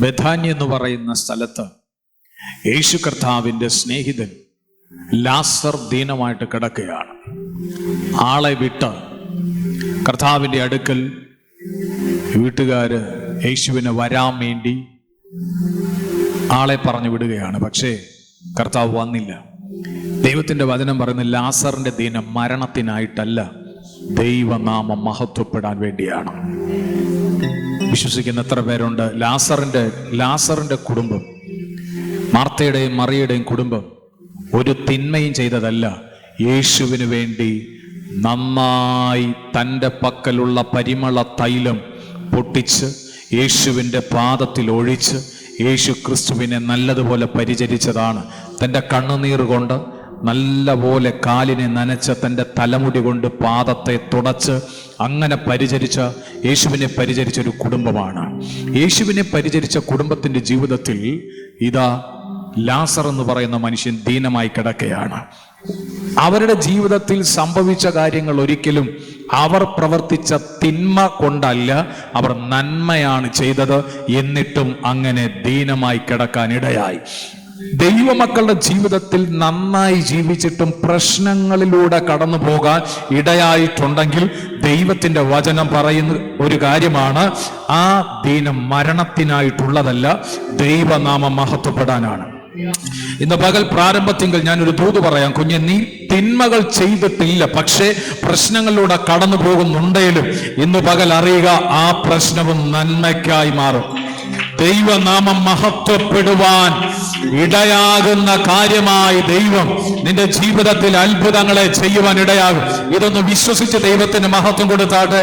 ബഥാന്യ എന്ന് പറയുന്ന സ്ഥലത്ത് യേശു കർത്താവിൻ്റെ സ്നേഹിതൻ ലാസർ ദീനമായിട്ട് കിടക്കുകയാണ്. ആളെ വിട്ട് കർത്താവിൻ്റെ അടുക്കൽ വീട്ടുകാര് യേശുവിനെ വരാൻ വേണ്ടി ആളെ പറഞ്ഞു വിടുകയാണ്. പക്ഷേ കർത്താവ് വന്നില്ല. ദൈവത്തിൻ്റെ വചനം പറയുന്ന ലാസറിന്റെ ദീനം മരണത്തിനായിട്ടല്ല, ദൈവനാമം മഹത്വപ്പെടാൻ വേണ്ടിയാണ്. വിശ്വസിക്കുന്ന എത്ര പേരുണ്ട്? ലാസറിന്റെ കുടുംബം, മാർത്തയുടെയും മറിയയുടെയും കുടുംബം ഒരു തിന്മയും ചെയ്തതല്ല. യേശുവിന് വേണ്ടി നന്നായി തൻ്റെ പക്കലുള്ള പരിമള തൈലം പൊട്ടിച്ച് യേശുവിൻ്റെ പാദത്തിൽ ഒഴിച്ച് യേശു ക്രിസ്തുവിനെ നല്ലതുപോലെ പരിചരിച്ചതാണ്. തൻ്റെ കണ്ണുനീർ കൊണ്ട് നല്ലപോലെ കാലിനെ നനച്ച് തൻ്റെ തലമുടി കൊണ്ട് പാദത്തെ തുടച്ച് അങ്ങനെ യേശുവിനെ പരിചരിച്ച ഒരു കുടുംബമാണ്. യേശുവിനെ പരിചരിച്ച കുടുംബത്തിൻ്റെ ജീവിതത്തിൽ ഇതാ ലാസർ എന്ന് പറയുന്ന മനുഷ്യൻ ദീനമായി കിടക്കുകയാണ്. അവരുടെ ജീവിതത്തിൽ സംഭവിച്ച കാര്യങ്ങൾ ഒരിക്കലും അവർ പ്രവർത്തിച്ച തിന്മ കൊണ്ടല്ല, അവർ നന്മയാണ് ചെയ്തത്. എന്നിട്ടും അങ്ങനെ ദീനമായി കിടക്കാൻ ഇടയായി. ദൈവമക്കളുടെ ജീവിതത്തിൽ നന്നായി ജീവിച്ചിട്ടും പ്രശ്നങ്ങളിലൂടെ കടന്നു പോകാൻ ഇടയായിട്ടുണ്ടെങ്കിൽ ദൈവത്തിന്റെ വചനം പറയുന്ന ഒരു കാര്യമാണ്, ആ ദീനം മരണത്തിനായിട്ടുള്ളതല്ല, ദൈവനാമം മഹത്വപ്പെടാനാണ്. ഇന്ന് പകൽ പ്രാരംഭത്തിങ്കിൽ ഞാനൊരു ദൂത് പറയാം. കുഞ്ഞെ, നീ തിന്മകൾ ചെയ്തിട്ടില്ല, പക്ഷേ പ്രശ്നങ്ങളിലൂടെ കടന്നു പോകുന്നുണ്ടെങ്കിലും ഇന്ന് പകൽ അറിയുക, ആ പ്രശ്നവും നന്മയ്ക്കായി മാറും. ദൈവനാമം മഹത്വപ്പെടുവാൻ ഇടയാകുന്ന കാര്യമായി ദൈവം നിന്റെ ജീവിതത്തിൽ അത്ഭുതങ്ങളെ ചെയ്യുവാൻ ഇടയാകും. ഇതൊന്ന് വിശ്വസിച്ച് ദൈവത്തിന് മഹത്വം കൊടുത്താട്ടെ.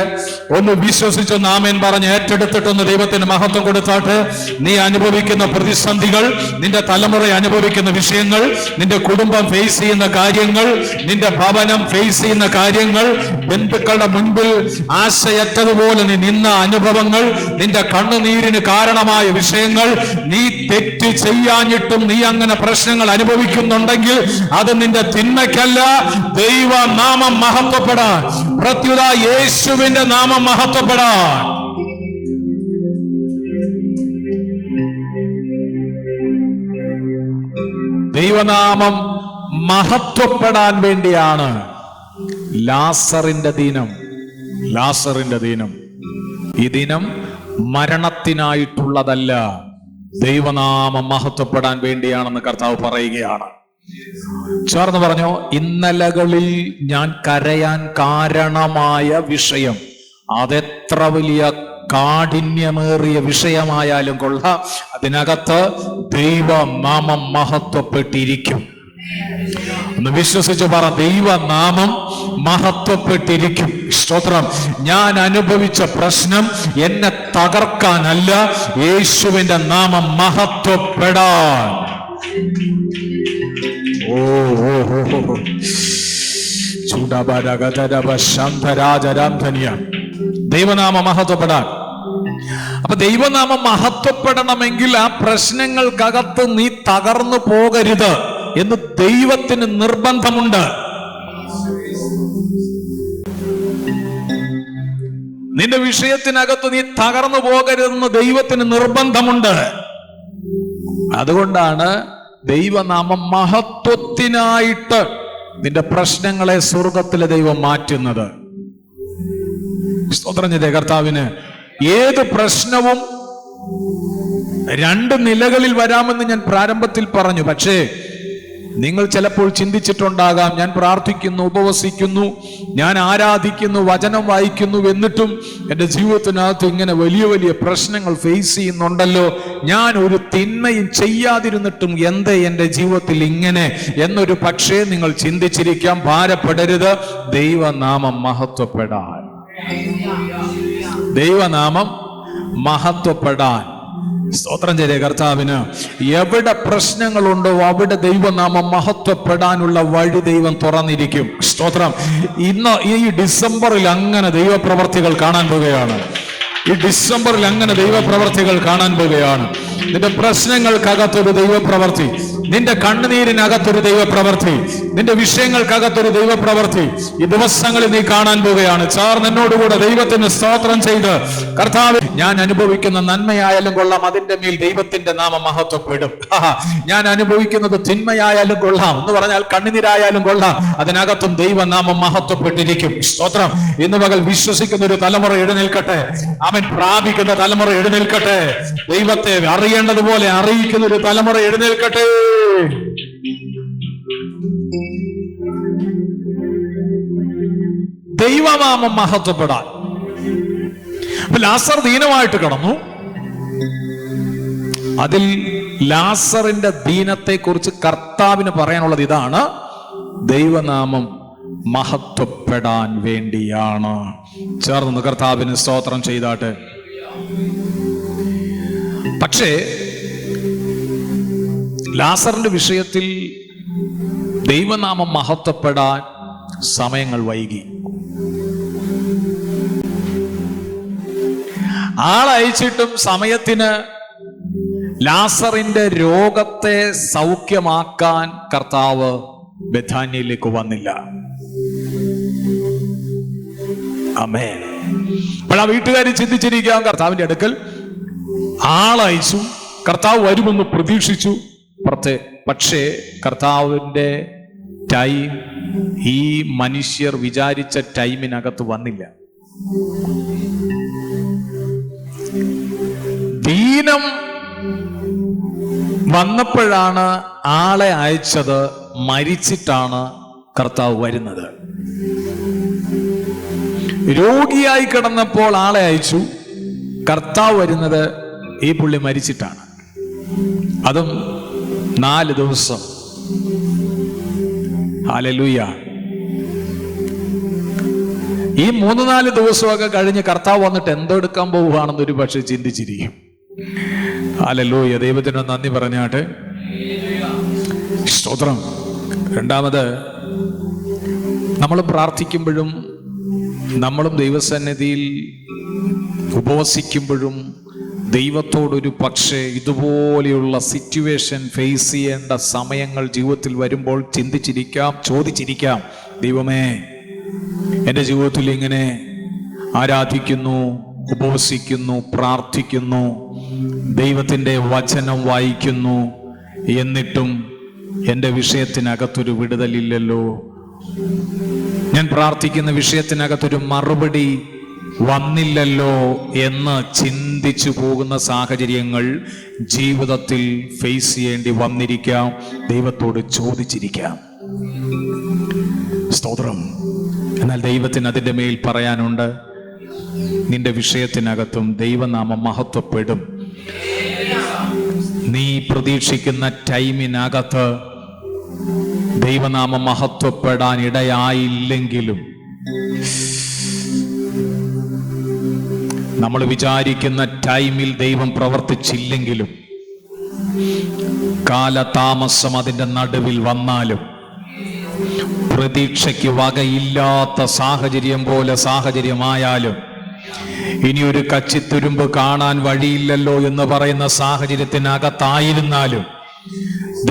ഒന്ന് വിശ്വസിച്ച് ആമേൻ പറഞ്ഞ് ഏറ്റെടുത്തിട്ടൊന്ന് ദൈവത്തിന് മഹത്വം കൊടുത്താട്ടെ. നീ അനുഭവിക്കുന്ന പ്രതിസന്ധികൾ, നിന്റെ തലമുറ അനുഭവിക്കുന്ന വിഷയങ്ങൾ, നിന്റെ കുടുംബം ഫേസ് ചെയ്യുന്ന കാര്യങ്ങൾ, നിന്റെ ഭവനം ഫേസ് ചെയ്യുന്ന കാര്യങ്ങൾ, ബന്ധുക്കളുടെ മുൻപിൽ ആശയറ്റതുപോലെ നീ നിന്ന അനുഭവങ്ങൾ, നിന്റെ കണ്ണുനീരിന് കാരണമായ വിഷയങ്ങൾ, നീ തെറ്റ് ചെയ്യാഞ്ഞിട്ടും നീ അങ്ങനെ പ്രശ്നങ്ങൾ അനുഭവിക്കുന്നുണ്ടെങ്കിൽ അത് നിന്റെ തിന്മയ്ക്കല്ല, ദൈവനാമം മഹത്വപ്പെടാൻ, പ്രത്യുത യേശുവിന്റെ നാമം മഹത്വപ്പെടാൻ. ദൈവനാമം മഹത്വപ്പെടാൻ വേണ്ടിയാണ് ലാസറിന്റെ ദീനം. ഈ ദിനം മരണത്തിനായിട്ടുള്ളതല്ല, ദൈവനാമം മഹത്വപ്പെടാൻ വേണ്ടിയാണെന്ന് കർത്താവ് പറയുകയാണ്. ചേർന്ന് പറഞ്ഞോ, ഇന്നലകളിൽ ഞാൻ കരയാൻ കാരണമായ വിഷയം അതെത്ര വലിയ കാഠിന്യമേറിയ വിഷയമായാലും കൊള്ളാം, അതിനകത്ത് ദൈവനാമം മഹത്വപ്പെട്ടിരിക്കും. ഒന്ന് വിശ്വസിച്ച് പറ, ദൈവനാമം മഹത്വപ്പെട്ടിരിക്കും. സ്തോത്രം. ഞാൻ അനുഭവിച്ച പ്രശ്നം എന്നെ തകർക്കാനല്ല, യേശുവിന്റെ നാമം മഹത്വപ്പെടാൻ. ദൈവനാമം മഹത്വപ്പെടാൻ. അപ്പൊ ദൈവനാമം മഹത്വപ്പെടണമെങ്കിൽ ആ പ്രശ്നങ്ങൾക്കകത്ത് നീ തകർന്നു പോകരുത് എന്ന് ദൈവത്തിന് നിർബന്ധമുണ്ട്. നിന്റെ വിഷയത്തിനകത്ത് നീ തകർന്നു പോകരുതെന്ന് ദൈവത്തിന് നിർബന്ധമുണ്ട്. അതുകൊണ്ടാണ് ദൈവനാമം മഹത്വത്തിനായിട്ട് നിന്റെ പ്രശ്നങ്ങളെ സ്വർഗത്തിലെ ദൈവം മാറ്റുന്നത്. സ്തോത്രം ചെയ്തേ കർത്താവിന്. ഏത് പ്രശ്നവും രണ്ട് നിലകളിൽ വരാമെന്ന് ഞാൻ പ്രാരംഭത്തിൽ പറഞ്ഞു. പക്ഷേ നിങ്ങൾ ചിലപ്പോൾ ചിന്തിച്ചിട്ടുണ്ടാകാം, ഞാൻ പ്രാർത്ഥിക്കുന്നു, ഉപവസിക്കുന്നു, ഞാൻ ആരാധിക്കുന്നു, വചനം വായിക്കുന്നു, എന്നിട്ടും എൻ്റെ ജീവിതത്തിനകത്ത് ഇങ്ങനെ വലിയ വലിയ പ്രശ്നങ്ങൾ ഫേസ് ചെയ്യുന്നുണ്ടല്ലോ, ഞാൻ ഒരു തിന്മയും ചെയ്യാതിരുന്നിട്ടും എന്തേ എൻ്റെ ജീവിതത്തിൽ ഇങ്ങനെ എന്നൊരു പക്ഷേ നിങ്ങൾ ചിന്തിച്ചിരിക്കാം. ഭാരപ്പെടരുത്, ദൈവനാമം മഹത്വപ്പെടാൻ. ദൈവനാമം മഹത്വപ്പെടാൻ. സ്തോത്രം ചെയ്തേ കർത്താവിന്. എവിടെ പ്രശ്നങ്ങളുണ്ടോ അവിടെ ദൈവനാമം മഹത്വപ്പെടാനുള്ള വഴി ദൈവം തുറന്നിരിക്കും. സ്തോത്രം. ഇന്ന് ഈ ഡിസംബറിൽ അങ്ങനെ ദൈവപ്രവർത്തികൾ കാണാൻ പോവുകയാണ്. നിന്റെ പ്രശ്നങ്ങൾക്കകത്തൊരു ദൈവപ്രവർത്തി, നിന്റെ കണ്ണുനീരിനകത്തൊരു ദൈവപ്രവൃത്തി, നിന്റെ വിഷയങ്ങൾക്കകത്തൊരു ദൈവപ്രവൃത്തി ഈ ദിവസങ്ങളിൽ നീ കാണാൻ പോവുകയാണ്. ചേർന്ന് എന്നോടുകൂടെ ദൈവത്തിന് സ്തോത്രം ചെയ്ത്, കർത്താവ്, ഞാൻ അനുഭവിക്കുന്ന നന്മയായാലും കൊള്ളാം, അതിന്റെ മേൽ ദൈവത്തിന്റെ നാമം മഹത്വപ്പെടും. ഞാൻ അനുഭവിക്കുന്നത് തിന്മയായാലും കൊള്ളാം എന്ന് പറഞ്ഞാൽ കണ്ണുനീരായാലും കൊള്ളാം, അതിനകത്തും ദൈവനാമം മഹത്വപ്പെട്ടിരിക്കും. സ്തോത്രം. ഇന്ന് പകൽ വിശ്വസിക്കുന്ന ഒരു തലമുറ എഴുന്നേൽക്കട്ടെ. അവൻ പ്രാപിക്കുന്ന തലമുറ എഴുന്നേൽക്കട്ടെ. ദൈവത്തെ അറിയേണ്ടതുപോലെ അറിയിക്കുന്ന ഒരു തലമുറ എഴുന്നേൽക്കട്ടെ. ദൈവനാമം മഹത്വപ്പെടാൻ. ലാസർ ദീനമായിട്ട് കിടന്നു. അതിൽ ലാസറിന്റെ ദീനത്തെ കുറിച്ച് കർത്താവിന് പറയാനുള്ളത് ഇതാണ്: ദൈവനാമം മഹത്വപ്പെടാൻ വേണ്ടിയാണ്. ചേർന്ന് കർത്താവിന് സ്തോത്രം ചെയ്താട്ടെ. പക്ഷേ ലാസറിന്റെ വിഷയത്തിൽ ദൈവനാമം മഹത്വപ്പെടാൻ സമയങ്ങൾ വൈകി. ആളയച്ചിട്ടും സമയത്തിന് ലാസറിന്റെ രോഗത്തെ സൗഖ്യമാക്കാൻ കർത്താവ് ബെഥാന്യയിലേക്ക് വന്നില്ല. ആമേൻ. അപ്പോൾ ആ വീട്ടുകാർ ചിന്തിച്ചിരിക്കാം, കർത്താവിന്റെ അടുക്കൽ ആളയച്ചു, കർത്താവ് വരുമെന്ന് പ്രതീക്ഷിച്ചു. പക്ഷേ കർത്താവിന്റെ ടൈം ഈ മനുഷ്യർ വിചാരിച്ച ടൈമിനകത്ത് വന്നില്ല. ദീനം വന്നപ്പോഴാണ് ആളെ അയച്ചത്, മരിച്ചിട്ടാണ് കർത്താവ് വരുന്നത്. രോഗിയായി കിടന്നപ്പോൾ ആളെ അയച്ചു, കർത്താവ് വരുന്നത് ഈ പുള്ളി മരിച്ചിട്ടാണ്. അതും 4 ദിവസം. ഹല്ലേലൂയ. ഈ 3-4 ദിവസമൊക്കെ കഴിഞ്ഞ് കർത്താവ് വന്നിട്ട് എന്തെടുക്കാൻ പോവുകയാണെന്ന് ഒരു പക്ഷെ ചിന്തിച്ചിരിക്കും. ഹല്ലേലൂയ. ദൈവത്തിന് നന്ദി പറഞ്ഞാട്ടെ. സ്തോത്രം. രണ്ടാമത്, നമ്മൾ പ്രാർത്ഥിക്കുമ്പോഴും നമ്മളും ദൈവസന്നിധിയിൽ ഉപവസിക്കുമ്പോഴും ദൈവത്തോടൊരു പക്ഷേ ഇതുപോലെയുള്ള സിറ്റുവേഷൻ ഫേസ് ചെയ്യേണ്ട സമയങ്ങൾ ജീവിതത്തിൽ വരുമ്പോൾ ചിന്തിച്ചിരിക്കാം, ചോദിച്ചിരിക്കാം, ദൈവമേ, എൻ്റെ ജീവിതത്തിൽ ഇങ്ങനെ ആരാധിക്കുന്നു, ഉപവസിക്കുന്നു, പ്രാർത്ഥിക്കുന്നു, ദൈവത്തിൻ്റെ വചനം വായിക്കുന്നു, എന്നിട്ടും എൻ്റെ വിഷയത്തിനകത്തൊരു വിടുതലില്ലല്ലോ, ഞാൻ പ്രാർത്ഥിക്കുന്ന വിഷയത്തിനകത്തൊരു മറുപടി വന്നില്ലല്ലോ എന്ന് ചിന്തിച്ചു പോകുന്ന സാഹചര്യങ്ങൾ ജീവിതത്തിൽ ഫേസ് ചെയ്യേണ്ടി വന്നിരിക്കാം. ദൈവത്തോട് ചോദിച്ചിരിക്കാം. സ്തോത്രം. എന്നാൽ ദൈവത്തിന് അതിൻ്റെ മേൽ പറയാനുണ്ട്, നിന്റെ വിഷയത്തിനകത്തും ദൈവനാമം മഹത്വപ്പെടും. നീ പ്രതീക്ഷിക്കുന്ന ടൈമിനകത്ത് ദൈവനാമം മഹത്വപ്പെടാൻ ഇടയായില്ലെങ്കിലും, നമ്മൾ വിചാരിക്കുന്ന ടൈമിൽ ദൈവം പ്രവർത്തിച്ചില്ലെങ്കിലും, കാലതാമസം അതിൻ്റെ നടുവിൽ വന്നാലും, പ്രതീക്ഷയ്ക്ക് വകയില്ലാത്ത സാഹചര്യം പോലെ സാഹചര്യമായാലും, ഇനിയൊരു കച്ചിത്തുരുമ്പ് കാണാൻ വഴിയില്ലല്ലോ എന്ന് പറയുന്ന സാഹചര്യത്തിനകത്തായിരുന്നാലും,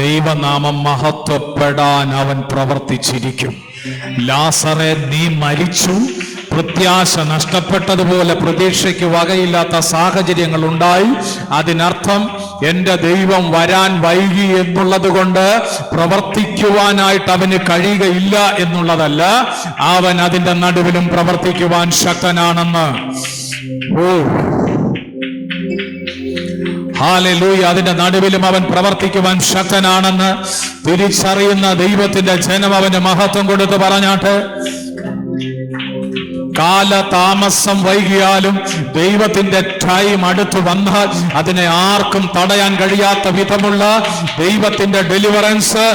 ദൈവനാമം മഹത്വപ്പെടാൻ അവൻ പ്രവർത്തിച്ചിരിക്കും. ലാസറേ, നീ മരിച്ചു, പ്രത്യാശ നഷ്ടപ്പെട്ടതുപോലെ പ്രതീക്ഷയ്ക്ക് വകയില്ലാത്ത സാഹചര്യങ്ങൾ ഉണ്ടായി. അതിനർത്ഥം എൻ്റെ ദൈവം വരാൻ വൈകി എന്നുള്ളത് കൊണ്ട് പ്രവർത്തിക്കുവാനായിട്ട് അവന് കഴിയുകയില്ല എന്നുള്ളതല്ല, അവൻ അതിൻ്റെ നടുവിലും പ്രവർത്തിക്കുവാൻ ശക്തനാണെന്ന്. ഹല്ലേലൂയ. അതിന്റെ നടുവിലും അവൻ പ്രവർത്തിക്കുവാൻ ശക്തനാണെന്ന് തിരിച്ചറിയുന്ന ദൈവത്തിന്റെ ജനം അവന് മഹത്വം കൊടുത്ത് പറഞ്ഞാട്ടെ. കാലതാമസം വൈകിയാലും ദൈവത്തിന്റെ ടൈം അടുത്തു വന്നാൽ അതിനെ ആർക്കും തടയാൻ കഴിയാത്ത വിധമുള്ള ദൈവത്തിന്റെ ഡെലിവറൻസ്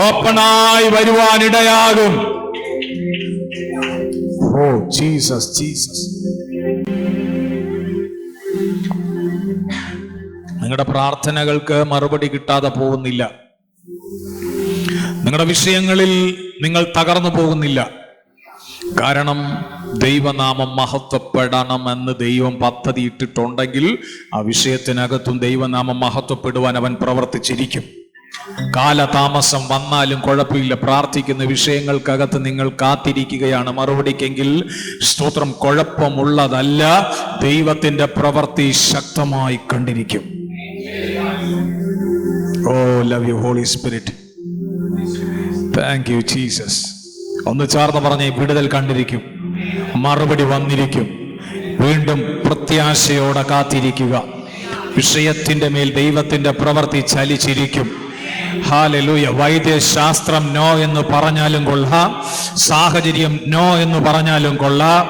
ഓപ്പണായി വരുവാനിടയാകും. ഓ ജീസസ്, ജീസസ്. നിങ്ങളുടെ പ്രാർത്ഥനകൾക്ക് മറുപടി കിട്ടാതെ പോകുന്നില്ല. നിങ്ങളുടെ വിഷയങ്ങളിൽ നിങ്ങൾ തകർന്നു പോകുന്നില്ല. കാരണം ദൈവനാമം മഹത്വപ്പെടണമെന്ന് ദൈവം പദ്ധതി ഇട്ടിട്ടുണ്ടെങ്കിൽ ആ വിഷയത്തിനകത്തും ദൈവനാമം മഹത്വപ്പെടുവാൻ അവൻ പ്രവർത്തിച്ചിരിക്കും. കാലതാമസം വന്നാലും കുഴപ്പമില്ല, പ്രാർത്ഥിക്കുന്ന വിഷയങ്ങൾക്കകത്ത് നിങ്ങൾ കാത്തിരിക്കുകയാണ് മറുപടിക്കെങ്കിൽ സ്തോത്രം. കുഴപ്പമുള്ളതല്ല, ദൈവത്തിന്റെ പ്രവൃത്തി ശക്തമായി കണ്ടിരിക്കും. Oh love you holy spirit, thank you Jesus. ഒന്ന് ചേർന്ന് പറഞ്ഞേ, വിടുതൽ കണ്ടിരിക്കും, മറുപടി വന്നിരിക്കും. വീണ്ടും പ്രത്യാശയോടെ കാത്തിരിക്കുക. വിഷയത്തിന്റെ മേൽ ദൈവത്തിന്റെ പ്രവൃത്തി ചലിച്ചിരിക്കും. ഹല്ലേലൂയ. വൈദ്യശാസ്ത്രം നോ എന്ന് പറഞ്ഞാലും കൊള്ളാം, സാഹചര്യം നോ എന്ന് പറഞ്ഞാലും കൊള്ളാം.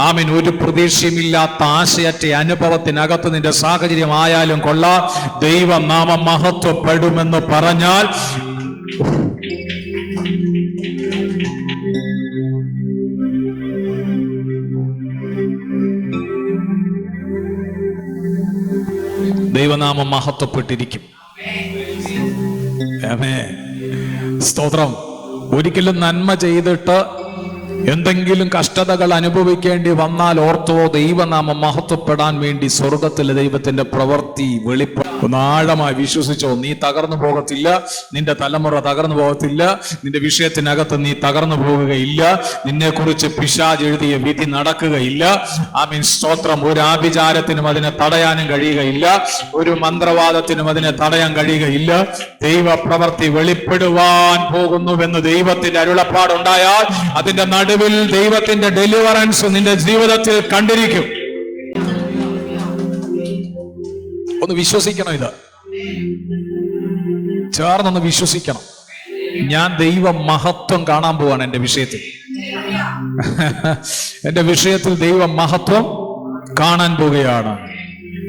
ആമേൻ. ഒരു പ്രതീക്ഷയുമില്ലാത്ത ആശയറ്റ അനുഭവത്തിനകത്ത് നിന്റെ സാഹചര്യം ആയാലും കൊള്ളാം, ദൈവനാമം മഹത്വപ്പെടുമെന്ന് പറഞ്ഞാൽ ദൈവനാമം മഹത്വപ്പെട്ടിരിക്കും. സ്തോത്രം. ഒരിക്കലും നന്മ ചെയ്തിട്ട് എന്തെങ്കിലും കഷ്ടതകൾ അനുഭവിക്കേണ്ടി വന്നാൽ ഓർത്തോ, ദൈവനാമം മഹത്വപ്പെടാൻ വേണ്ടി സ്വർഗത്തിലെ ദൈവത്തിന്റെ പ്രവൃത്തി ഒന്ന് ആഴമായി വിശ്വസിച്ചോ. നീ തകർന്നു പോകത്തില്ല, നിന്റെ തലമുറ തകർന്നു പോകത്തില്ല, നിന്റെ വിഷയത്തിനകത്ത് നീ തകർന്നു പോകുകയില്ല, നിന്നെ കുറിച്ച് പിശാച് എഴുതിയ വിധി നടക്കുകയില്ല. ആമീൻ. സ്തോത്രം. ഒരു ആഭിചാരത്തിനും അതിനെ തടയാനും കഴിയുകയില്ല, ഒരു മന്ത്രവാദത്തിനും അതിനെ തടയാൻ കഴിയുകയില്ല. ദൈവ പ്രവൃത്തി വെളിപ്പെടുവാൻ പോകുന്നുവെന്ന് ദൈവത്തിന്റെ അരുളപ്പാടുണ്ടായാൽ അതിന്റെ നടുവിൽ ദൈവത്തിന്റെ ഡെലിവറൻസ് നിന്റെ ജീവിതത്തിൽ കണ്ടിരിക്കും. ഒന്ന് വിശ്വസിക്കണം, ഇത് ചേർന്നൊന്ന് വിശ്വസിക്കണം. ഞാൻ ദൈവ മഹത്വം കാണാൻ പോവാണ് എന്റെ വിഷയത്തിൽ. എന്റെ വിഷയത്തിൽ ദൈവ മഹത്വം കാണാൻ പോവുകയാണ്.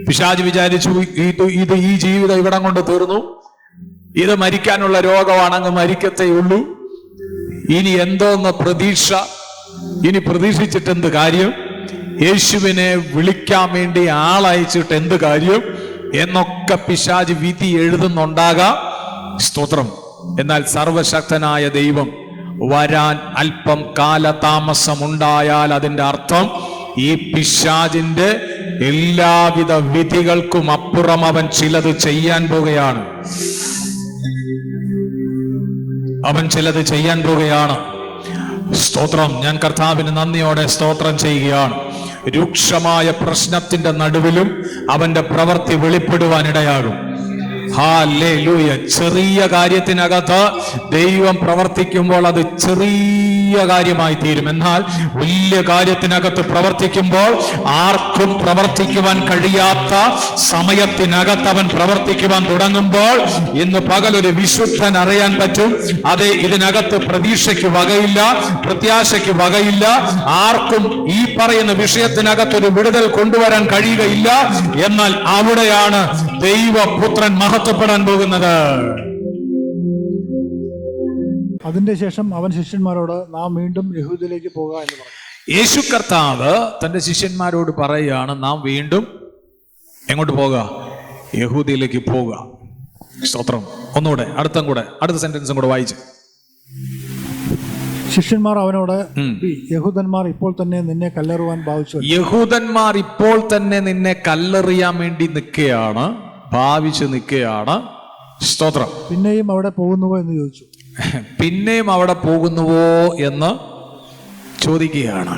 പിശാച് വിചാരിച്ചു ഇത് ഈ ജീവിതം ഇവിടം കൊണ്ട് തീർന്നു, ഇത് മരിക്കാനുള്ള രോഗമാണെങ്കിൽ മരിക്കത്തേ ഉള്ളൂ, ഇനി എന്തോന്ന് പ്രതീക്ഷ, ഇനി പ്രതീക്ഷിച്ചിട്ട് എന്ത് കാര്യം, യേശുവിനെ വിളിക്കാൻ വേണ്ടി ആളയച്ചിട്ട് എന്ത് കാര്യം എന്നൊക്കെ പിശാച് വിധി എഴുതുന്നുണ്ടാകാം. സ്തോത്രം. എന്നാൽ സർവശക്തനായ ദൈവം വരാൻ അല്പം കാലതാമസമുണ്ടായാൽ അതിന്റെ അർത്ഥം ഈ പിശാചിന്റെ എല്ലാവിധ വിധികൾക്കും അപ്പുറം അവൻ ചിലത് ചെയ്യാൻ പോവുകയാണ്. അവൻ ചിലത് ചെയ്യാൻ പോവുകയാണ്. സ്തോത്രം. ഞാൻ കർത്താവിന് നന്ദിയോടെ സ്തോത്രം ചെയ്യുകയാണ്. രൂക്ഷമായ പ്രശ്നത്തിന്റെ നടുവിലും അവന്റെ പ്രവൃത്തി വെളിപ്പെടുവാനിടയാകും. ഹല്ലേലൂയ. ചെറിയ കാര്യത്തിനകത്ത് ദൈവം പ്രവർത്തിക്കുമ്പോൾ അത് ചെറിയ കാര്യമായി തീരും. എന്നാൽ വലിയ കാര്യത്തിനകത്ത് പ്രവർത്തിക്കുമ്പോൾ ആർക്കും പ്രവർത്തിക്കുവാൻ കഴിയാത്ത സമയത്തിനകത്ത് അവൻ പ്രവർത്തിക്കുവാൻ തുടങ്ങുമ്പോൾ ഇന്ന് പകൽ ഒരു വിശുദ്ധൻ അറിയാൻ പറ്റും, അതെ, ഇതിനകത്ത് പ്രതീക്ഷയ്ക്ക് വകയില്ല, പ്രത്യാശയ്ക്ക് വകയില്ല, ആർക്കും ഈ പറയുന്ന വിഷയത്തിനകത്ത് ഒരു വിടുതൽ കൊണ്ടുവരാൻ കഴിയുകയില്ല. എന്നാൽ അവിടെയാണ് ദൈവപുത്രൻ മഹത്വപ്പെടാൻ പോകുന്നത്. അതിന്റെ ശേഷം അവൻ ശിഷ്യന്മാരോട് നാം വീണ്ടും യഹൂദയിലേക്ക് പോകുക എന്ന് പറഞ്ഞു. യേശു കർത്താവ് തന്റെ ശിഷ്യന്മാരോട് പറയുകയാണ്, നാം വീണ്ടും എങ്ങോട്ട് പോകുക? യഹൂദയിലേക്ക് പോകുക. സ്തോത്രം. ഒന്നുകൂടെ അടുത്ത സെന്റൻസും കൂടെ വായിച്ച്. ശിഷ്യന്മാർ അവനോട്, യഹൂദന്മാർ ഇപ്പോൾ തന്നെ നിന്നെ കല്ലെറിയാൻ ഭാവിച്ചു. യഹൂദന്മാർ ഇപ്പോൾ തന്നെ നിന്നെ കല്ലെറിയാൻ വേണ്ടി നിൽക്കുകയാണ്, ഭാവിച്ച് നിൽക്കുകയാണ്. സ്തോത്രം. പിന്നെയും അവിടെ പോകുന്നുവോ എന്ന് ചോദിച്ചു. പിന്നെയും അവിടെ പോകുന്നുവോ എന്ന് ചോദിക്കുകയാണ്.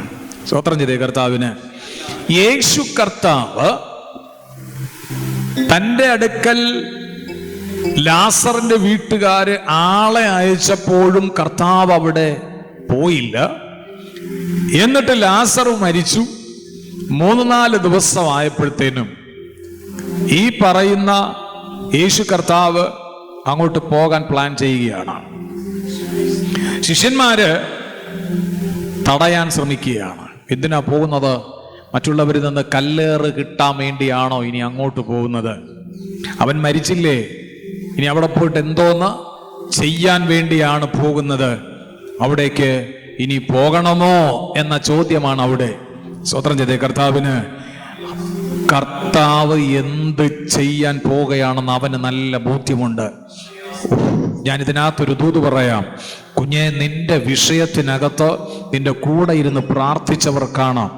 സ്തോത്രം ചെയ്തേ കർത്താവിന്. യേശു കർത്താവ് തന്റെ അടുക്കൽ ലാസറിന്റെ വീട്ടുകാര് ആളെ അയച്ചപ്പോഴും കർത്താവ് അവിടെ പോയില്ല. എന്നിട്ട് ലാസർ മരിച്ചു. 3-4 ദിവസമായപ്പോഴത്തേനും ഈ പറയുന്ന യേശു കർത്താവ് അങ്ങോട്ട് പോകാൻ പ്ലാൻ ചെയ്യുകയാണ്. ശിഷ്യന്മാര് തടയാൻ ശ്രമിക്കുകയാണ്. എന്തിനാ പോകുന്നത്? മറ്റുള്ളവരിൽ നിന്ന് കല്ലേറ് കിട്ടാൻ വേണ്ടിയാണോ ഇനി അങ്ങോട്ട് പോകുന്നത്? അവൻ മരിച്ചില്ലേ, ഇനി അവിടെ പോയിട്ട് എന്തോന്ന് ചെയ്യാൻ വേണ്ടിയാണ് പോകുന്നത്? അവിടേക്ക് ഇനി പോകണമോ എന്ന ചോദ്യമാണ് അവിടെ. സ്തോത്രം ചെയ്തേ കർത്താവിന്. കർത്താവ് എന്ത് ചെയ്യാൻ പോകുകയാണെന്ന് അവന് നല്ല ബോധ്യമുണ്ട്. ഞാൻ ഇതിനകത്തൊരു ദൂത് പറയാം. കുഞ്ഞെ, നിന്റെ വിഷയത്തിനകത്ത് നിന്റെ കൂടെ ഇരുന്ന് പ്രാർത്ഥിച്ചവർ കാണാം.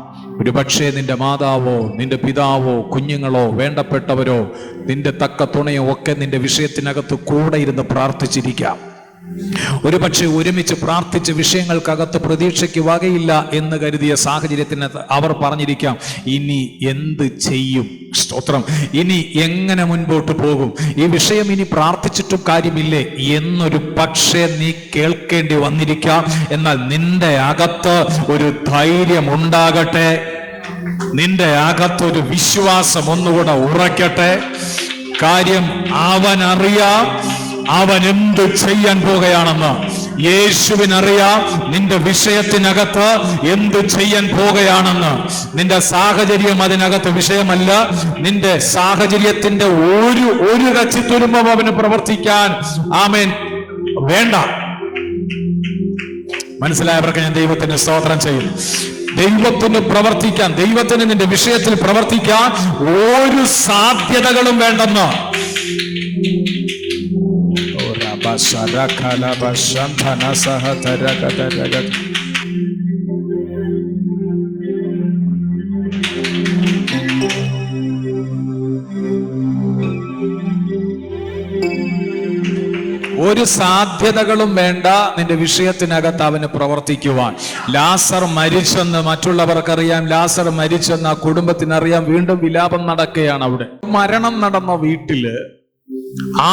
ഒരുപക്ഷെ നിന്റെ മാതാവോ നിന്റെ പിതാവോ കുഞ്ഞുങ്ങളോ വേണ്ടപ്പെട്ടവരോ നിന്റെ തക്ക തുണയോ ഒക്കെ നിന്റെ വിഷയത്തിനകത്ത് കൂടെ ഇരുന്ന് പ്രാർത്ഥിച്ചിരിക്കാം. ഒരുപക്ഷെ ഒരുമിച്ച് പ്രാർത്ഥിച്ച് വിഷയങ്ങൾക്കകത്ത് പ്രതീക്ഷയ്ക്ക് വകയില്ല എന്ന് കരുതിയ സാഹചര്യത്തിന് അവർ പറഞ്ഞിരിക്കാം, ഇനി എന്ത് ചെയ്യും? സ്തോത്രം. ഇനി എങ്ങനെ മുൻപോട്ട് പോകും? ഈ വിഷയം ഇനി പ്രാർത്ഥിച്ചിട്ടും കാര്യമില്ലേ എന്നൊരു പക്ഷേ നീ കേൾക്കേണ്ടി വന്നിരിക്കാം. എന്നാൽ നിന്റെ അകത്ത് ഒരു ധൈര്യം ഉണ്ടാകട്ടെ, നിന്റെ അകത്തൊരു വിശ്വാസം ഒന്നുകൂടെ ഉറക്കട്ടെ. കാര്യം അവനറിയാം അവൻ എന്ത് ചെയ്യാൻ പോകുകയാണെന്ന്. യേശുവിനറിയാം നിന്റെ വിഷയത്തിനകത്ത് എന്ത് ചെയ്യാൻ പോകുകയാണെന്ന്. നിന്റെ സാഹചര്യം അതിനകത്ത് വിഷയമല്ല. നിന്റെ സാഹചര്യത്തിന്റെ ഒരു കച്ചിത്തുരുമ്പം അവന് പ്രവർത്തിക്കാൻ ആമേൻ വേണ്ട. മനസ്സിലായവർക്ക് ഞാൻ ദൈവത്തിന് സ്തോത്രം ചെയ്യുന്നു. ദൈവത്തിന് പ്രവർത്തിക്കാൻ, ദൈവത്തിന് നിന്റെ വിഷയത്തിൽ പ്രവർത്തിക്കാൻ ഒരു സാധ്യതകളും വേണ്ടെന്ന്. ഒരു സാധ്യതകളും വേണ്ട നിന്റെ വിഷയത്തിനകത്ത് അവന് പ്രവർത്തിക്കുവാൻ. ലാസർ മരിച്ചെന്ന് മറ്റുള്ളവർക്കറിയാം, ലാസർ മരിച്ചെന്ന് ആ കുടുംബത്തിനറിയാം. വീണ്ടും വിലാപം നടക്കുകയാണ് അവിടെ. മരണം നടന്ന വീട്ടില്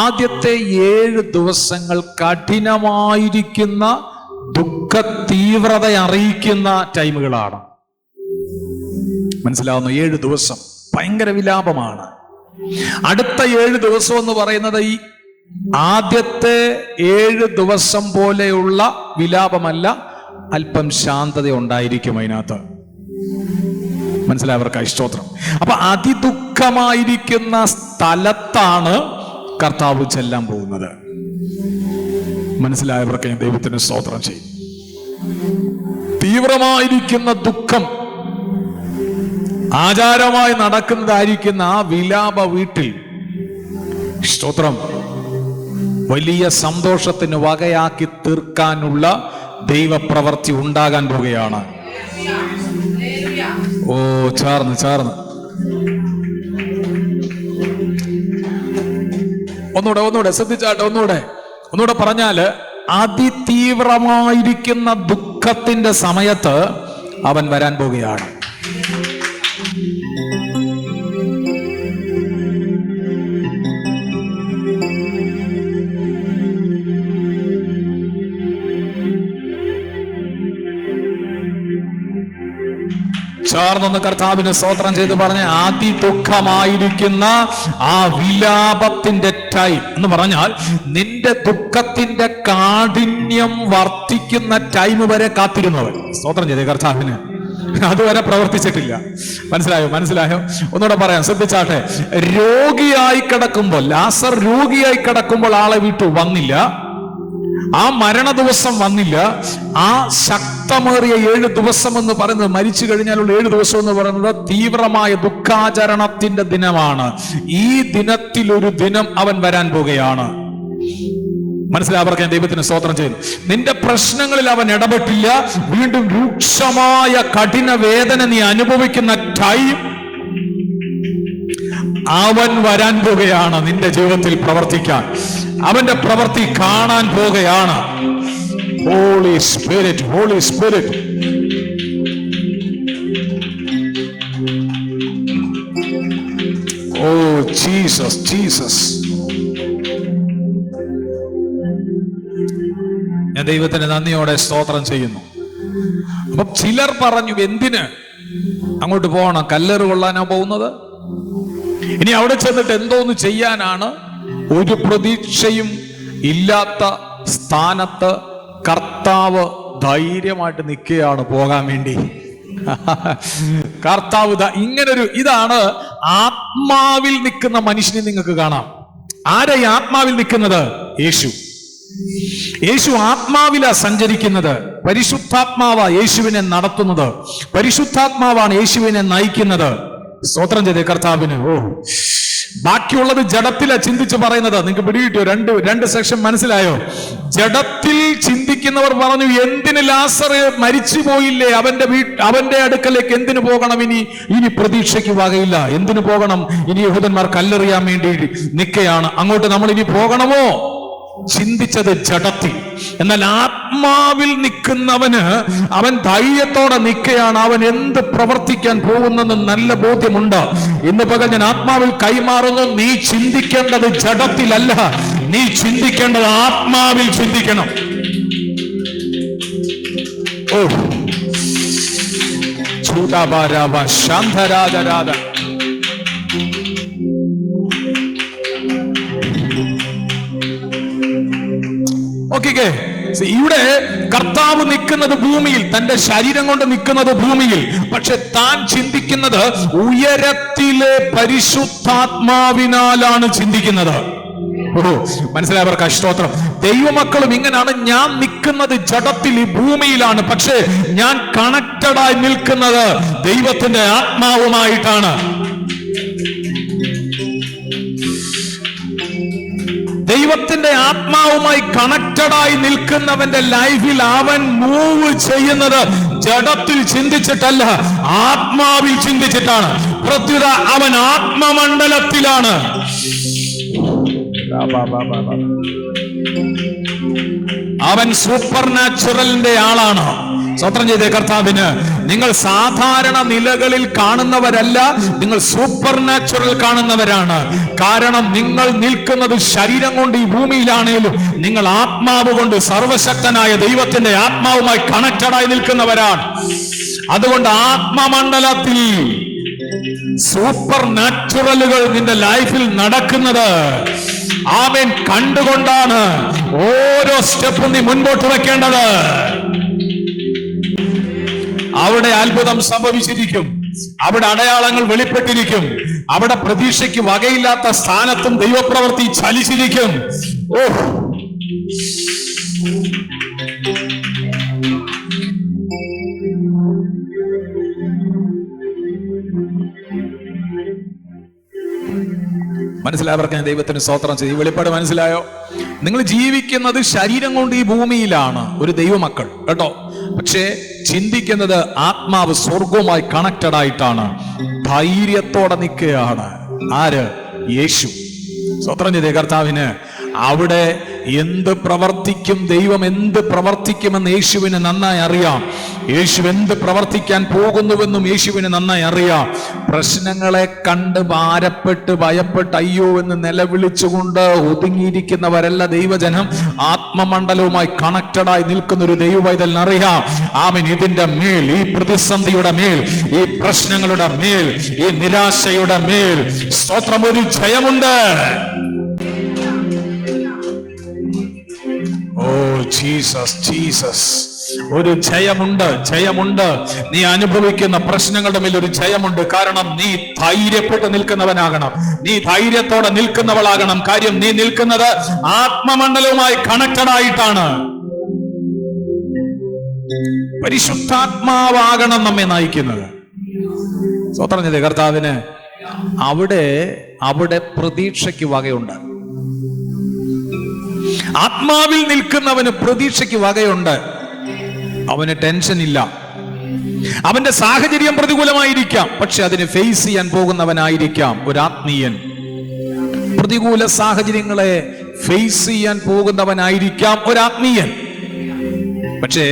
ആദ്യത്തെ 7 ദിവസങ്ങൾ കഠിനമായിരിക്കുന്ന ദുഃഖ തീവ്രത അറിയിക്കുന്ന ടൈമുകളാണ്. മനസ്സിലാവുന്നു? 7 ദിവസം ഭയങ്കര വിലാപമാണ്. അടുത്ത 7 ദിവസം എന്ന് പറയുന്നത് ഈ ആദ്യത്തെ 7 ദിവസം പോലെയുള്ള വിലാപമല്ല, അല്പം ശാന്തത ഉണ്ടായിരിക്കും അതിനകത്ത്. മനസ്സിലായവർക്കായി സ്തോത്രം. അപ്പൊ അതിദുഃഖമായിരിക്കുന്ന സ്ഥലത്താണ് കർത്താവ് ചെല്ലാൻ പോകുന്നത്. മനസ്സിലായവർക്ക് ഞാൻ ദൈവത്തിന് സ്തോത്രം ചെയ്യും. തീവ്രമായിരിക്കുന്ന ദുഃഖം ആചാരമായി നടക്കുന്നതായിരിക്കുന്ന ആ വിലാപ വീട്ടിൽ സ്തോത്രം വലിയ സന്തോഷത്തിന് വകയാക്കി തീർക്കാനുള്ള ദൈവപ്രവൃത്തി ഉണ്ടാകാൻ പോവുകയാണ്. ഓ ചേർന്ന് ഒന്നുകൂടെ ശ്രദ്ധിച്ചാട്ടെ. ഒന്നുകൂടെ പറഞ്ഞാല് അതിതീവ്രമായിരിക്കുന്ന ദുഃഖത്തിന്റെ സമയത്ത് അവൻ വരാൻ പോവുകയാണ്. ചേർന്നൊന്ന് കർത്താവിന് സ്തോത്രം ചെയ്ത് പറഞ്ഞ അതിദുഃഖമായിരിക്കുന്ന ആ വിലാപത്തിന്റെ ടൈം എന്ന് പറഞ്ഞാൽ നിന്റെ ദുഃഖത്തിന്റെ കാഠിന്യം വർദ്ധിക്കുന്ന ടൈം വരെ കാത്തിരുന്നവൻ. സ്തോത്രം ചെയ്തേ കർത്താവിന്. അതുവരെ പ്രവർത്തിച്ചിട്ടില്ല. മനസ്സിലായോ? ഒന്നുകൂടെ പറയാം, ശ്രദ്ധിച്ചാട്ടെ. രോഗിയായി കിടക്കുമ്പോൾ, ലാസർ രോഗിയായി കിടക്കുമ്പോൾ ആളെ വിട്ടു വന്നില്ല. ആ മരണ ദിവസം വന്നില്ല. ആ ശക്തമേറിയ 7 ദിവസം എന്ന് പറയുന്നത്, മരിച്ചു കഴിഞ്ഞാലുള്ള 7 ദിവസം എന്ന് പറയുന്നത് തീവ്രമായ ദുഃഖാചരണത്തിന്റെ ദിനമാണ്. ഈ ദിനത്തിൽ ഒരു ദിനം അവൻ വരാൻ പോകുകയാണ്. മനസ്സിലാവർക്ക് ഞാൻ ദൈവത്തിന് സ്തോത്രം ചെയ്യുന്നു. നിന്റെ പ്രശ്നങ്ങളിൽ അവൻ ഇടപെട്ടില്ല. വീണ്ടും രൂക്ഷമായ കഠിന വേദന നീ അനുഭവിക്കുന്ന ടൈം അവൻ വരാൻ പോകുകയാണ്. നിന്റെ ജീവിതത്തിൽ പ്രവർത്തിക്കാൻ അവന്റെ പ്രവൃത്തി കാണാൻ പോകുകയാണ്. Holy spirit, holy spirit. Oh Jesus, Jesus. ഞാൻ ദൈവത്തിന് നന്ദിയോടെ സ്തോത്രം ചെയ്യുന്നു. അപ്പൊ ചിലർ പറഞ്ഞു, എന്തിന് അങ്ങോട്ട് പോകണം? കല്ലേറ് കൊള്ളാനോ പോകുന്നത്? ഇനി അവിടെ ചെന്നിട്ട് എന്തോന്ന് ചെയ്യാനാണ്? ഒരു പ്രതീക്ഷയും ഇല്ലാത്ത സ്ഥാനത്ത് കർത്താവ് ധൈര്യമായിട്ട് നിൽക്കുകയാണ് പോകാൻ വേണ്ടി. കർത്താവ് ഇതാണ് ആത്മാവിൽ നിൽക്കുന്ന മനുഷ്യനെ നിങ്ങൾക്ക് കാണാം. ആരാ ഈ ആത്മാവിൽ നിൽക്കുന്നത്? യേശു ആത്മാവിലാ സഞ്ചരിക്കുന്നത്. പരിശുദ്ധാത്മാവാ യേശുവിനെ നടത്തുന്നത്. പരിശുദ്ധാത്മാവാണ് യേശുവിനെ നയിക്കുന്നത്. സ്തോത്രം ചെയ്തേ കർത്താവിന്. ഓ ബാക്കിയുള്ളത് ജഡത്തിലാ ചിന്തിച്ച് പറയുന്നത്. നിങ്ങൾക്ക് പിടികിട്ടിയോ? രണ്ട് സെക്ഷൻ മനസ്സിലായോ? ജഡത്തിൽ ചിന്തിക്കുന്നവർ പറഞ്ഞു, എന്തിന് ലാസർ മരിച്ചു പോയില്ലേ? അവന്റെ അടുക്കലേക്ക് എന്തിനു പോകണം? ഇനി പ്രതീക്ഷയ്ക്ക് വകയില്ല. എന്തിനു പോകണം? ഇനി യഹൂദന്മാർ കല്ലെറിയാൻ വേണ്ടി നിൽക്കുകയാണ്. അങ്ങോട്ട് നമ്മൾ ഇനി പോകണമോ? ചിന്തിച്ചത് ജഡത്തിൽ. എന്നാൽ ആത്മാവിൽ നിൽക്കുന്നവന് അവൻ ധൈര്യത്തോടെ നിൽക്കുകയാണ്. അവൻ എന്ത് പ്രവർത്തിക്കാൻ പോകുന്നെന്ന് നല്ല ബോധ്യമുണ്ട്. ഇന്ന് പകൽ ഞാൻ ആത്മാവിൽ കൈമാറുന്നു. നീ ചിന്തിക്കേണ്ടത് ജഡത്തിലല്ല, നീ ചിന്തിക്കേണ്ടത് ആത്മാവിൽ ചിന്തിക്കണം. ഓ ചൂടാബാരാബ ശാന്തരാജരാധ. ഓക്കെ, ഇവിടെ കർത്താവ് നിൽക്കുന്നത് ഭൂമിയിൽ, തന്റെ ശരീരം കൊണ്ട് നിൽക്കുന്നത് ഭൂമിയിൽ. പക്ഷെ താൻ ചിന്തിക്കുന്നത് ഉയരത്തിലെ പരിശുദ്ധാത്മാവിനാലാണ് ചിന്തിക്കുന്നത്. മനസ്സിലായവർക്ക് സ്തോത്രം. ദൈവമക്കളും ഇങ്ങനെയാണ്. ഞാൻ നിൽക്കുന്നത് ജഡത്തിൽ, ഈ ഭൂമിയിലാണ്. പക്ഷേ ഞാൻ കണക്റ്റഡായി നിൽക്കുന്നത് ദൈവത്തിന്റെ ആത്മാവുമായിട്ടാണ്. ദൈവത്തിന്റെ ആത്മാവുമായി കണക്റ്റഡായി നിൽക്കുന്നവന്റെ ലൈഫിൽ അവൻ മൂവ് ചെയ്യുന്നത് ജഡത്തിൽ ചിന്തിച്ചിട്ടല്ല, ആത്മാവിൽ ചിന്തിച്ചിട്ടാണ്. പ്രത്യുത അവൻ ആത്മമണ്ഡലത്തിലാണ്. അവൻ സൂപ്പർ നാച്ചുറലിന്റെ ആളാണ്. സ്വത്രം ചെയ്തേ കർത്താവിന്. നിങ്ങൾ സാധാരണ നിലകളിൽ കാണുന്നവരല്ല, നിങ്ങൾ സൂപ്പർ നാച്ചുറൽ കാണുന്നവരാണ്. കാരണം നിങ്ങൾ നിൽക്കുന്നത് ശരീരം കൊണ്ട് ഈ ഭൂമിയിലാണേലും നിങ്ങൾ ആത്മാവ് കൊണ്ട് സർവശക്തനായ ദൈവത്തിന്റെ ആത്മാവുമായി കണക്റ്റഡായി നിൽക്കുന്നവരാണ്. അതുകൊണ്ട് ആത്മമണ്ഡലത്തിൽ സൂപ്പർ നാച്ചുറലുകൾ നിന്റെ ലൈഫിൽ നടക്കുന്നത് ആമേൻ കണ്ടുകൊണ്ടാണ് ഓരോ സ്റ്റെപ്പും നീ മുൻപോട്ട് വെക്കേണ്ടത്. അവിടെ അത്ഭുതം സംഭവിച്ചിരിക്കും, അവിടെ അടയാളങ്ങൾ വെളിപ്പെട്ടിരിക്കും, അവിടെ പ്രതീക്ഷയ്ക്ക് വകയില്ലാത്ത സ്ഥാനത്തും ദൈവപ്രവൃത്തി ചലിച്ചിരിക്കും. ഓ മനസ്സിലായവർക്ക് ഞാൻ ദൈവത്തിന് സ്തോത്രം ചെയ്യും. വെളിപ്പാട് മനസ്സിലായോ? നിങ്ങൾ ജീവിക്കുന്നത് ശരീരം കൊണ്ട് ഈ ഭൂമിയിലാണ്, ഒരു ദൈവമക്കൾ കേട്ടോ. പക്ഷേ ചിന്തിക്കുന്നത് ആത്മാവ് സ്വർഗവുമായി കണക്റ്റഡ് ആയിട്ടാണ്. ധൈര്യത്തോടെ നിൽക്കുകയാണ്. ആര്? യേശു. സ്തോത്രം ചെയ്തേ കർത്താവിന്. അവിടെ എന്ത് പ്രവർത്തിക്കും, ദൈവം എന്ത് പ്രവർത്തിക്കുമെന്ന് യേശുവിന് നന്നായി അറിയാം. യേശു എന്ത് പ്രവർത്തിക്കാൻ പോകുന്നുവെന്നും യേശുവിന് നന്നായി അറിയാം. പ്രശ്നങ്ങളെ കണ്ട് ഭാരപ്പെട്ട് ഭയപ്പെട്ട് അയ്യോ എന്ന് നിലവിളിച്ചുകൊണ്ട് ഒതുങ്ങിയിരിക്കുന്നവരല്ല ദൈവജനം. ആത്മമണ്ഡലവുമായി കണക്റ്റഡായി നിൽക്കുന്ന ഒരു ദൈവവൈതലിനറിയാം. ആമേൻ. ഇതിന്റെ മേൽ, ഈ പ്രതിസന്ധിയുടെ മേൽ, ഈ പ്രശ്നങ്ങളുടെ മേൽ, ഈ നിരാശയുടെ മേൽ സ്തോത്രം, ഒരു ജയമുണ്ട്. ഓ ജീസസ്, ജീസസ്. ഒരു ജയമുണ്ട്, ജയമുണ്ട്. നീ അനുഭവിക്കുന്ന പ്രശ്നങ്ങളുടെ മേൽ ഒരു ജയമുണ്ട്. കാരണം നീ ധൈര്യപ്പെട്ട് നിൽക്കുന്നവനാകണം, നീ ധൈര്യത്തോടെ നിൽക്കുന്നവളാകണം. കാര്യം നീ നിൽക്കുന്നത് ആത്മമണ്ഡലവുമായി കണക്റ്റഡ് ആയിട്ടാണ്. പരിശുദ്ധാത്മാവാകണം നമ്മെ നയിക്കുന്നത്. സ്തോത്രം ചെയ്തേ കർത്താവിന്. അവിടെ പ്രതീക്ഷയ്ക്ക് വകയുണ്ട്. ആത്മാവിൽ നിൽക്കുന്നവന് പ്രതീക്ഷയ്ക്ക് വകയുണ്ട്. അവന് ടെൻഷൻ ഇല്ല. അവന്റെ സാഹചര്യം പ്രതികൂലമായിരിക്കാം, പക്ഷെ അതിനെ ഫേസ് ചെയ്യാൻ പോകുന്നവനായിരിക്കാം ഒരു ആത്മീയൻ. പ്രതികൂല സാഹചര്യങ്ങളെ ഫേസ് ചെയ്യാൻ പോകുന്നവനായിരിക്കാം ഒരു ആത്മീയൻ. പക്ഷേ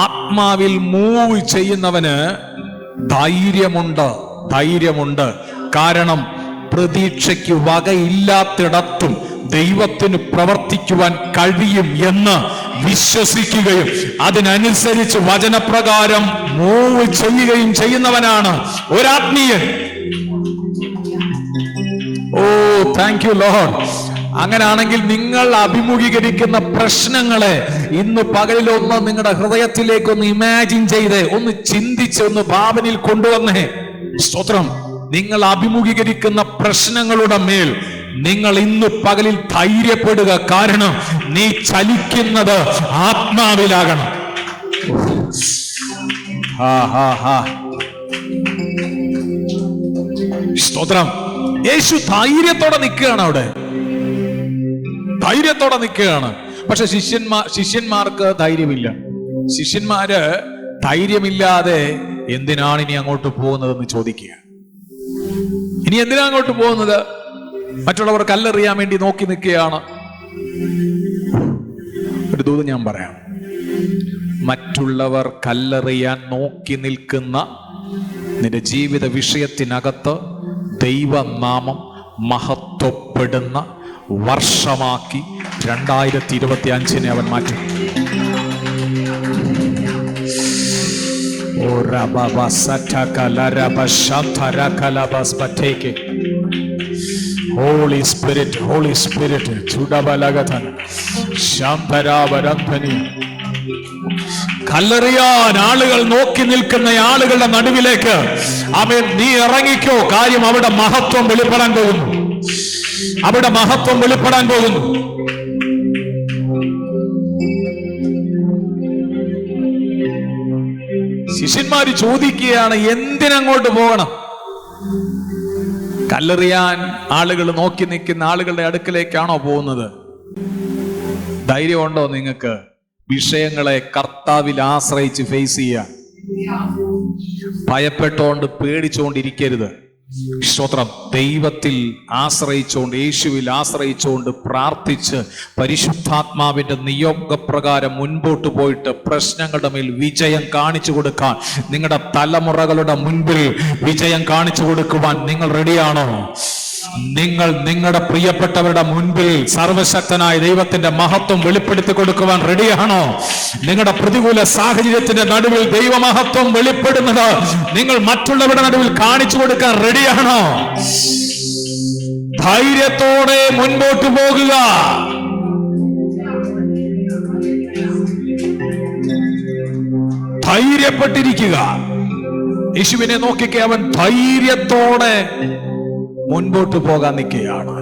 ആത്മാവിൽ മൂവ് ചെയ്യുന്നവന് ധൈര്യമുണ്ട്, ധൈര്യമുണ്ട്. കാരണം പ്രതീക്ഷയ്ക്ക് വകയില്ലാത്തിടത്തും ദൈവത്തിന് പ്രവർത്തിക്കുവാൻ കഴിയും എന്ന് വിശ്വസിക്കുകയും അതിനനുസരിച്ച് വചനപ്രകാരം മൂവ് ചെയ്യുകയും ചെയ്യുന്നവനാണ് ഒരാത്മീയൻ. ഓ താങ്ക് യു ലോർഡ്. അങ്ങനാണെങ്കിൽ നിങ്ങൾ അഭിമുഖീകരിക്കുന്ന പ്രശ്നങ്ങളെ ഇന്ന് പകലിലൊന്ന് നിങ്ങളുടെ ഹൃദയത്തിലേക്ക് ഒന്ന് ഇമാജിൻ ചെയ്ത്, ഒന്ന് ചിന്തിച്ച്, ഒന്ന് ഭാവനയിൽ കൊണ്ടുവന്നേ. സ്തോത്രം. നിങ്ങൾ അഭിമുഖീകരിക്കുന്ന പ്രശ്നങ്ങളുടെ മേൽ നിങ്ങൾ ഇന്ന് പകലിൽ ധൈര്യപ്പെടുക. കാരണം നീ ചലിക്കുന്നത് ആത്മാവിലാകണം. സ്തോത്രം. യേശു ധൈര്യത്തോടെ നിൽക്കുകയാണ് അവിടെ, ധൈര്യത്തോടെ നിൽക്കുകയാണ്. പക്ഷെ ശിഷ്യന്മാർക്ക് ധൈര്യമില്ല. ശിഷ്യന്മാര് ധൈര്യമില്ലാതെ എന്തിനാണ് ഇനി അങ്ങോട്ട് പോകുന്നതെന്ന് ചോദിക്കുക. ഇനി എന്തിനാ അങ്ങോട്ട് പോകുന്നത്? മറ്റുള്ളവർ കല്ലെറിയാൻ വേണ്ടി നോക്കി നിൽക്കുകയാണ്. ഒരു ദൂത് ഞാൻ പറയാം. മറ്റുള്ളവർ കല്ലെറിയാൻ നോക്കി നിൽക്കുന്ന നിന്റെ ജീവിത വിഷയത്തിനകത്ത് ദൈവനാമം മഹത്വപ്പെടുന്ന വർഷമാക്കി 2025 അവൻ മാറ്റും. Holy Spirit, Holy Spirit, ചുടബലഗതൻ ശാന്തരാവരന്ധനി. കല്ലെറിയാൻ ആളുകൾ നോക്കി നിൽക്കുന്ന ആളുകളുടെ നടുവിലേക്ക് ആമേൻ നീ ഇറങ്ങിക്കോ. കാര്യം അവിടെ മഹത്വം വെളിപ്പെടാൻ പോകുന്നു, അവിടെ മഹത്വം വെളിപ്പെടാൻ പോകുന്നു. ശിഷ്യന്മാര് ചോദിക്കുകയാണ്, എന്തിനങ്ങോട്ട് പോകണം? കല്ലെറിയാൻ ആളുകൾ നോക്കി നിൽക്കുന്ന ആളുകളുടെ അടുക്കലേക്കാണോ പോകുന്നത്? ധൈര്യമുണ്ടോ നിങ്ങൾക്ക് വിഷയങ്ങളെ കർത്താവിൽ ആശ്രയിച്ച് ഫേസ് ചെയ്യാൻ? ഭയപ്പെട്ടോണ്ട് പേടിച്ചുകൊണ്ടിരിക്കരുത്. സ്തോത്രം. ദൈവത്തിൽ ആശ്രയിച്ചുകൊണ്ട്, യേശുവിൽ ആശ്രയിച്ചുകൊണ്ട് പ്രാർത്ഥിച്ച് പരിശുദ്ധാത്മാവിന്റെ നിയോഗപ്രകാരം മുൻപോട്ട് പോയിട്ട് പ്രശ്നങ്ങളുടെ മേൽ വിജയം കാണിച്ചു കൊടുക്കാൻ, നിങ്ങളുടെ തലമുറകളുടെ മുൻപിൽ വിജയം കാണിച്ചു കൊടുക്കുവാൻ നിങ്ങൾ റെഡിയാണോ? നിങ്ങൾ നിങ്ങളുടെ പ്രിയപ്പെട്ടവരുടെ മുൻപിൽ സർവശക്തനായ ദൈവത്തിന്റെ മഹത്വം വെളിപ്പെടുത്തി കൊടുക്കുവാൻ റെഡിയാണോ? നിങ്ങളുടെ പ്രതികൂല സാഹചര്യത്തിന്റെ നടുവിൽ ദൈവമഹത്വം വെളിപ്പെടുന്നത് നിങ്ങൾ മറ്റുള്ളവരുടെ നടുവിൽ കാണിച്ചു കൊടുക്കാൻ റെഡിയാണോ? ധൈര്യത്തോടെ മുൻപോട്ട് പോകുക. ധൈര്യപ്പെട്ടിരിക്കുക. യേശുവിനെ നോക്കിക്കെ അവൻ ധൈര്യത്തോടെ മുൻപോട്ട് പോകാൻ നിൽക്കുകയാണ്.